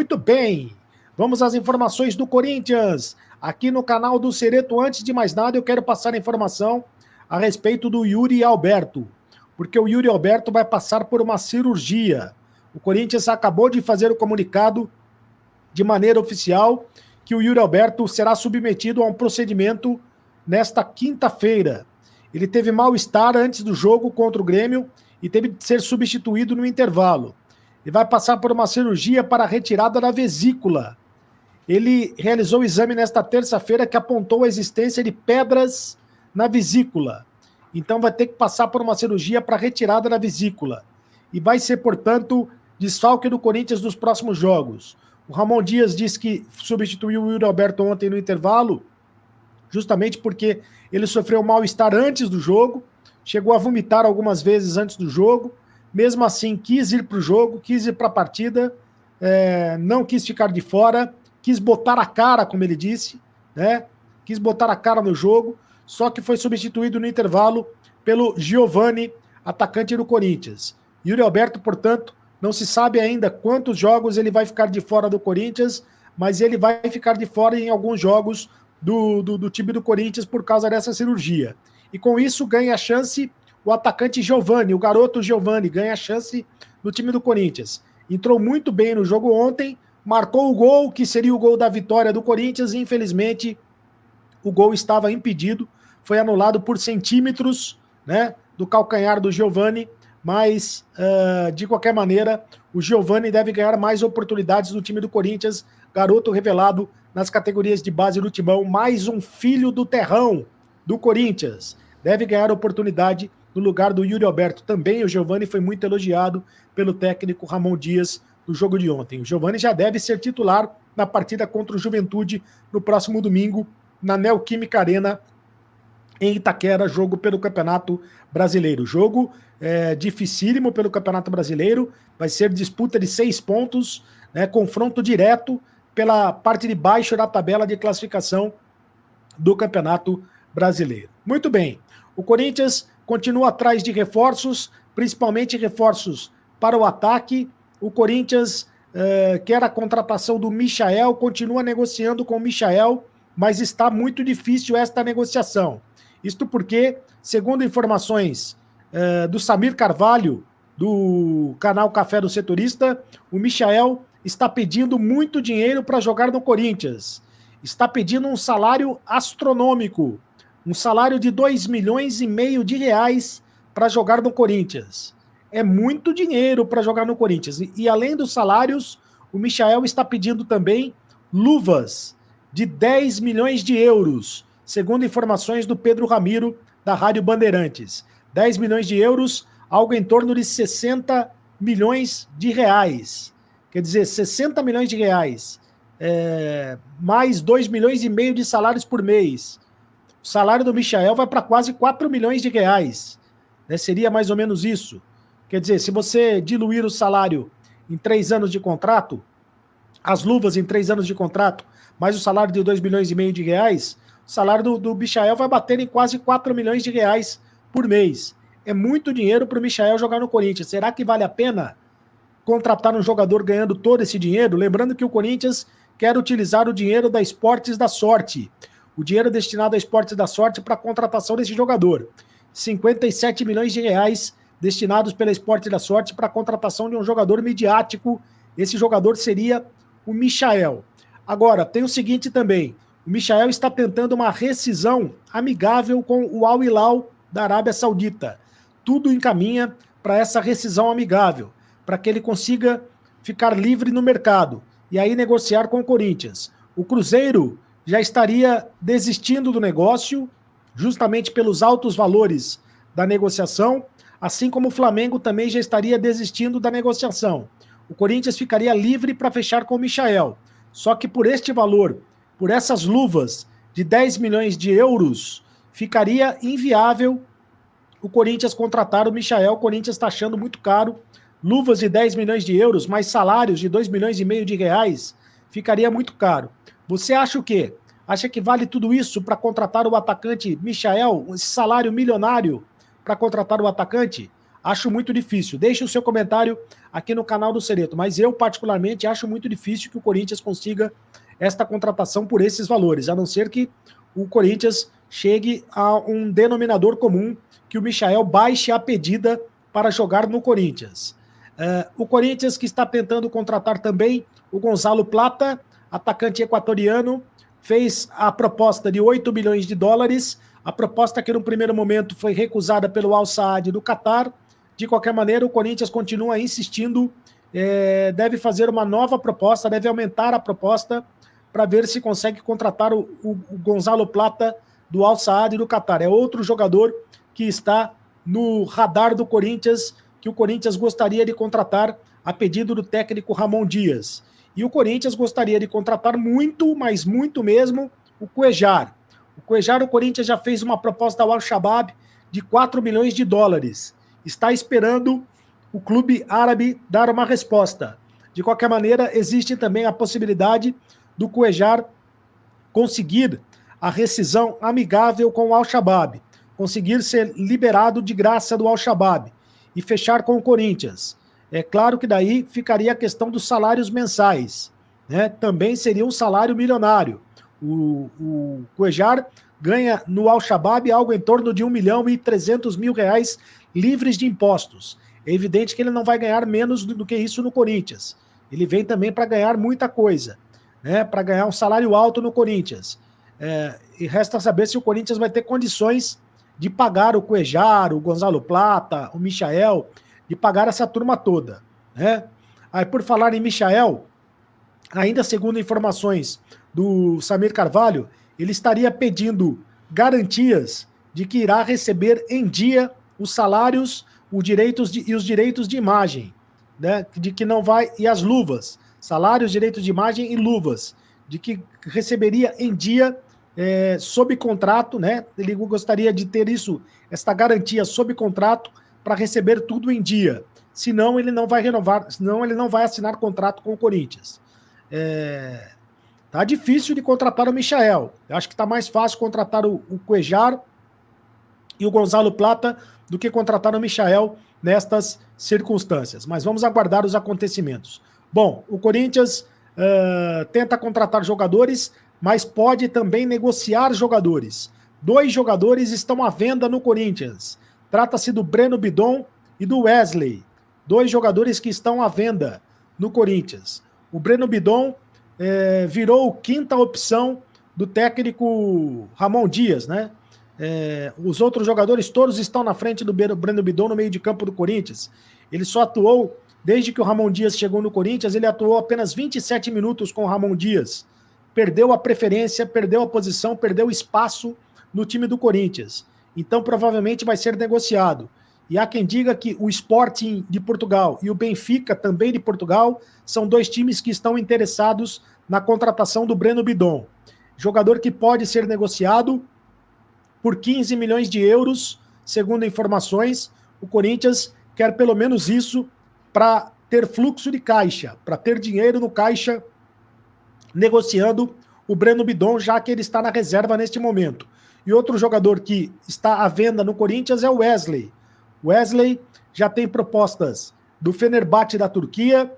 Muito bem, vamos às informações do Corinthians. Aqui no canal do Cereto, antes de mais nada, eu quero passar a informação a respeito do Yuri Alberto, porque o Yuri Alberto vai passar por uma cirurgia. O Corinthians acabou de fazer o comunicado de maneira oficial que o Yuri Alberto será submetido a um procedimento nesta quinta-feira. Ele teve mal-estar antes do jogo contra o Grêmio e teve de ser substituído no intervalo. Ele vai passar por uma cirurgia para a retirada da vesícula. Ele realizou o exame nesta terça-feira que apontou a existência de pedras na vesícula. Então vai ter que passar por uma cirurgia para retirada da vesícula. E vai ser, portanto, desfalque do Corinthians nos próximos jogos. O Ramon Dias disse que substituiu o Yuri Alberto ontem no intervalo, justamente porque ele sofreu mal-estar antes do jogo, chegou a vomitar algumas vezes antes do jogo, mesmo assim quis ir para o jogo, quis ir para a partida, não quis ficar de fora, quis botar a cara, como ele disse, né? Quis botar a cara no jogo, só que foi substituído no intervalo pelo Giovani, atacante do Corinthians. Yuri Alberto, portanto, não se sabe ainda quantos jogos ele vai ficar de fora do Corinthians, mas ele vai ficar de fora em alguns jogos do time do Corinthians por causa dessa cirurgia. E com isso ganha a chance o atacante Giovani, o garoto Giovani, ganha a chance no time do Corinthians. Entrou muito bem no jogo ontem, marcou o gol, que seria o gol da vitória do Corinthians, e infelizmente o gol estava impedido, foi anulado por centímetros, né, do calcanhar do Giovani, mas de qualquer maneira o Giovani deve ganhar mais oportunidades no time do Corinthians, garoto revelado nas categorias de base do Timão, mais um filho do terrão do Corinthians, deve ganhar oportunidade no lugar do Yuri Alberto. Também o Giovani foi muito elogiado pelo técnico Ramon Dias no jogo de ontem. O Giovani já deve ser titular na partida contra o Juventude no próximo domingo, na Neoquímica Arena, em Itaquera, jogo pelo Campeonato Brasileiro. Jogo dificílimo pelo Campeonato Brasileiro, vai ser disputa de 6 pontos, né, confronto direto pela parte de baixo da tabela de classificação do Campeonato Brasileiro. Muito bem, o Corinthians continua atrás de reforços, principalmente reforços para o ataque. O Corinthians quer a contratação do Michael, continua negociando com o Michael, mas está muito difícil esta negociação. Isto porque, segundo informações do Samir Carvalho, do canal Café do Setorista, o Michael está pedindo muito dinheiro para jogar no Corinthians. Está pedindo um salário astronômico, um salário de 2,5 milhões de reais para jogar no Corinthians. É muito dinheiro para jogar no Corinthians. E além dos salários, o Michael está pedindo também luvas de 10 milhões de euros, segundo informações do Pedro Ramiro, da Rádio Bandeirantes. 10 milhões de euros, algo em torno de 60 milhões de reais. Quer dizer, 60 milhões de reais, mais 2,5 milhões de salários por mês. O salário do Michael vai para quase 4 milhões de reais. Né? Seria mais ou menos isso. Quer dizer, se você diluir o salário em 3 anos de contrato, as luvas em 3 anos de contrato, mais o salário de 2,5 milhões de reais, o salário do Michael vai bater em quase 4 milhões de reais por mês. É muito dinheiro para o Michael jogar no Corinthians. Será que vale a pena contratar um jogador ganhando todo esse dinheiro? Lembrando que o Corinthians quer utilizar o dinheiro da Esportes da Sorte. O dinheiro destinado à Esportes da Sorte para a contratação desse jogador. 57 milhões de reais destinados pela Esportes da Sorte para a contratação de um jogador midiático. Esse jogador seria o Michael. Agora, tem o seguinte também. O Michael está tentando uma rescisão amigável com o Al Hilal da Arábia Saudita. Tudo encaminha para essa rescisão amigável, para que ele consiga ficar livre no mercado e aí negociar com o Corinthians. O Cruzeiro já estaria desistindo do negócio, justamente pelos altos valores da negociação, assim como o Flamengo também já estaria desistindo da negociação. O Corinthians ficaria livre para fechar com o Michael. Só que por este valor, por essas luvas de 10 milhões de euros, ficaria inviável o Corinthians contratar o Michael. O Corinthians está achando muito caro. Luvas de 10 milhões de euros, mais salários de 2,5 milhões de reais, ficaria muito caro. Você acha o quê? Acha que vale tudo isso para contratar o atacante Michael? Esse salário milionário para contratar o atacante? Acho muito difícil. Deixe o seu comentário aqui no canal do Cereto, mas eu particularmente acho muito difícil que o Corinthians consiga esta contratação por esses valores, a não ser que o Corinthians chegue a um denominador comum, que o Michael baixe a pedida para jogar no Corinthians. O Corinthians que está tentando contratar também o Gonzalo Plata, atacante equatoriano, fez a proposta de 8 milhões de dólares, a proposta que no primeiro momento foi recusada pelo Al Saad do Catar. De qualquer maneira, o Corinthians continua insistindo, deve fazer uma nova proposta, deve aumentar a proposta para ver se consegue contratar o Gonzalo Plata do Al Saad do Catar. É outro jogador que está no radar do Corinthians, que o Corinthians gostaria de contratar a pedido do técnico Ramon Dias. E o Corinthians gostaria de contratar muito, mas muito mesmo, o Cuéllar. O Cuéllar, o Corinthians já fez uma proposta ao Al-Shabaab de 4 milhões de dólares. Está esperando o clube árabe dar uma resposta. De qualquer maneira, existe também a possibilidade do Cuéllar conseguir a rescisão amigável com o Al-Shabaab, conseguir ser liberado de graça do Al-Shabaab e fechar com o Corinthians. É claro que daí ficaria a questão dos salários mensais, né? Também seria um salário milionário. O Cuéllar ganha no Al-Shabaab algo em torno de 1.300.000 reais livres de impostos. É evidente que ele não vai ganhar menos do que isso no Corinthians. Ele vem também para ganhar muita coisa, né? Para ganhar um salário alto no Corinthians. E resta saber se o Corinthians vai ter condições de pagar o Cuéllar, o Gonzalo Plata, o Michael, de pagar essa turma toda, né? Aí, por falar em Michael, ainda segundo informações do Samir Carvalho, ele estaria pedindo garantias de que irá receber em dia os salários, os direitos de imagem, né? De que não vai, e as luvas, salários, direitos de imagem e luvas, de que receberia em dia sob contrato, né? Ele gostaria de ter esta garantia sob contrato para receber tudo em dia. Senão ele não vai renovar, senão ele não vai assinar contrato com o Corinthians. Tá difícil de contratar o Michael. Eu acho que tá mais fácil contratar o Cuéllar e o Gonzalo Plata do que contratar o Michael nestas circunstâncias. Mas vamos aguardar os acontecimentos. Bom, o Corinthians tenta contratar jogadores, mas pode também negociar jogadores. 2 jogadores estão à venda no Corinthians. Trata-se do Breno Bidon e do Wesley. 2 jogadores que estão à venda no Corinthians. O Breno Bidon virou a 5ª opção do técnico Ramon Dias, né? Os outros jogadores todos estão na frente do Breno Bidon no meio de campo do Corinthians. Ele só atuou, desde que o Ramon Dias chegou no Corinthians, ele atuou apenas 27 minutos com o Ramon Dias. Perdeu a preferência, perdeu a posição, perdeu espaço no time do Corinthians. Então provavelmente vai ser negociado. E há quem diga que o Sporting de Portugal e o Benfica, também de Portugal, são 2 times que estão interessados na contratação do Breno Bidon. Jogador que pode ser negociado por 15 milhões de euros, segundo informações. O Corinthians quer pelo menos isso para ter fluxo de caixa, para ter dinheiro no caixa negociando o Breno Bidon, já que ele está na reserva neste momento. E outro jogador que está à venda no Corinthians é o Wesley. Wesley já tem propostas do Fenerbahçe da Turquia,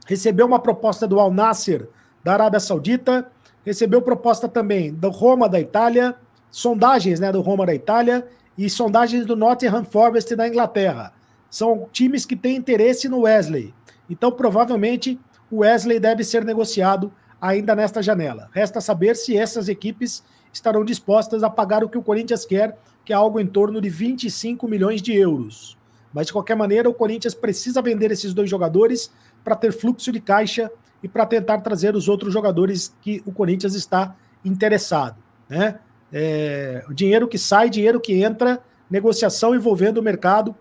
recebeu uma proposta do Al Nassr da Arábia Saudita, recebeu proposta também do Roma da Itália, sondagens, né, do Roma da Itália e sondagens do Nottingham Forest da Inglaterra. São times que têm interesse no Wesley. Então, provavelmente, o Wesley deve ser negociado ainda nesta janela. Resta saber se essas equipes estarão dispostas a pagar o que o Corinthians quer, que é algo em torno de 25 milhões de euros. Mas, de qualquer maneira, o Corinthians precisa vender esses 2 jogadores para ter fluxo de caixa e para tentar trazer os outros jogadores que o Corinthians está interessado, né? O dinheiro que sai, dinheiro que entra, negociação envolvendo o mercado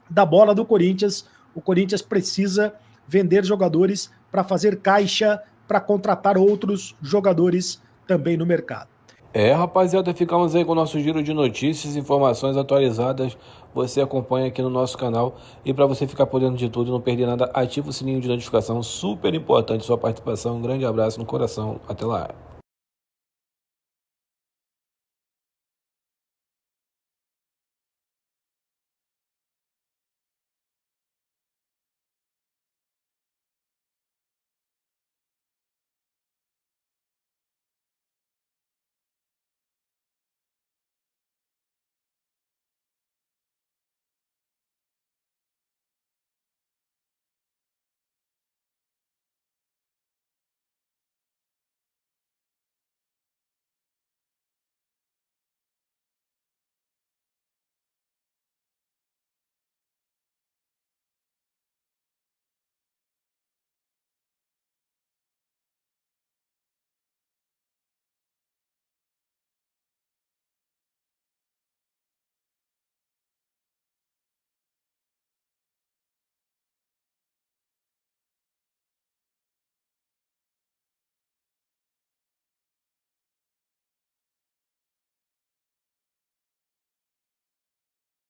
da bola do Corinthians. O Corinthians precisa vender jogadores para fazer caixa, para contratar outros jogadores também no mercado. Rapaziada, ficamos aí com o nosso giro de notícias, informações atualizadas. Você acompanha aqui no nosso canal. E para você ficar por dentro de tudo e não perder nada, ativa o sininho de notificação. Super importante sua participação. Um grande abraço no coração. Até lá.